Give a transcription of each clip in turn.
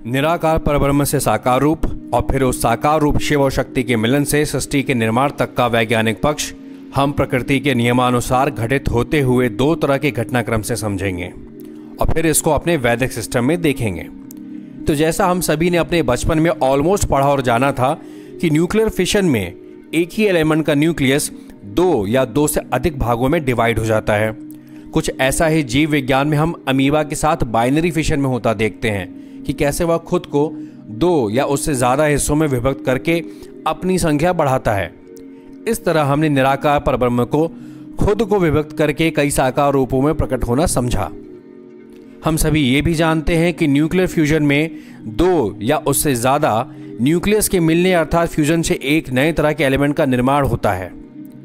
निराकार परब्रह्म से साकार रूप और फिर उस साकार रूप शिव और शक्ति के मिलन से सृष्टि के निर्माण तक का वैज्ञानिक पक्ष हम प्रकृति के नियमानुसार घटित होते हुए दो तरह के घटनाक्रम से समझेंगे और फिर इसको अपने वैदिक सिस्टम में देखेंगे। तो जैसा हम सभी ने अपने बचपन में ऑलमोस्ट पढ़ा और जाना था कि न्यूक्लियर फिशन में एक ही एलिमेंट का न्यूक्लियस दो या दो से अधिक भागों में डिवाइड हो जाता है। कुछ ऐसा ही जीव विज्ञान में हम अमीबा के साथ बाइनरी फिशन में होता देखते हैं कि कैसे वह खुद को दो या उससे ज़्यादा हिस्सों में विभक्त करके अपनी संख्या बढ़ाता है। इस तरह हमने निराकार परब्रह्म को खुद को विभक्त करके कई साकार रूपों में प्रकट होना समझा। हम सभी ये भी जानते हैं कि न्यूक्लियर फ्यूजन में दो या उससे ज़्यादा न्यूक्लियस के मिलने अर्थात फ्यूजन से एक नए तरह के एलिमेंट का निर्माण होता है।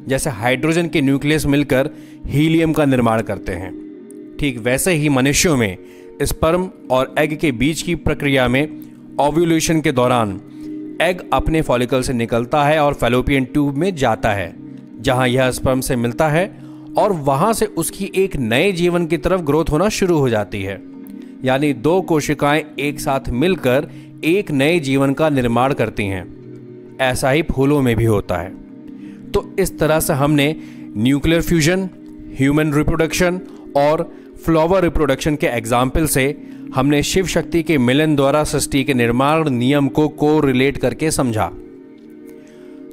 जैसे हाइड्रोजन के न्यूक्लियस मिलकर हीलियम का निर्माण करते हैं, ठीक वैसे ही मनुष्यों में स्पर्म और एग के बीच की प्रक्रिया में ओव्यूलेशन के दौरान एग अपने फॉलिकल से निकलता है और फैलोपियन ट्यूब में जाता है, जहां यह स्पर्म से मिलता है और वहां से उसकी एक नए जीवन की तरफ ग्रोथ होना शुरू हो जाती है। यानी दो कोशिकाएं एक साथ मिलकर एक नए जीवन का निर्माण करती हैं। ऐसा ही फूलों में भी होता है। तो इस तरह से हमने न्यूक्लियर फ्यूजन, ह्यूमन रिप्रोडक्शन और फ्लावर रिप्रोडक्शन के एग्जाम्पल से हमने शिव शक्ति के मिलन द्वारा सृष्टि के निर्माण नियम को कोरिलेट करके समझा।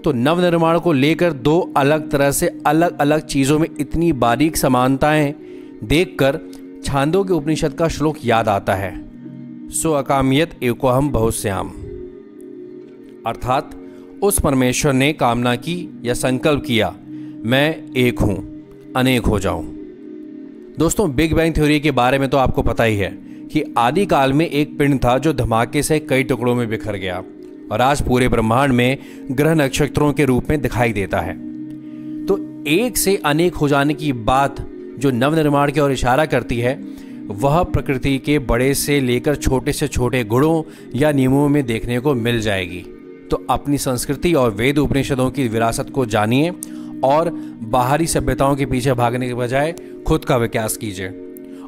तो नवनिर्माण को लेकर दो अलग तरह से अलग अलग चीजों में इतनी बारीक समानताएं देखकर छांदोग्य उपनिषद का श्लोक याद आता है, सो अकामयत एकोहम बहुश्याम। अर्थात उस परमेश्वर ने कामना की या संकल्प किया, मैं एक हूं, अनेक हो जाऊं। दोस्तों, बिग बैंग थ्योरी के बारे में तो आपको पता ही है कि आदिकाल में एक पिंड था जो धमाके से कई टुकड़ों में बिखर गया और आज पूरे ब्रह्मांड में ग्रह नक्षत्रों के रूप में दिखाई देता है। तो एक से अनेक हो जाने की बात जो नवनिर्माण की ओर इशारा करती है, वह प्रकृति के बड़े से लेकर छोटे से छोटे गुणों या नियमों में देखने को मिल जाएगी। तो अपनी संस्कृति और वेद उपनिषदों की विरासत को जानिए और बाहरी सभ्यताओं के पीछे भागने के बजाय खुद का विकास कीजिए।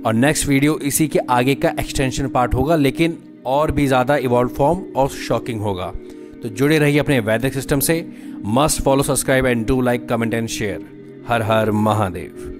और नेक्स्ट वीडियो इसी के आगे का एक्सटेंशन पार्ट होगा, लेकिन और भी ज़्यादा इवॉल्व फॉर्म और शॉकिंग होगा। तो जुड़े रहिए अपने वैदिक सिस्टम से। Must follow, subscribe and do like, comment and share. Her her Mahadev.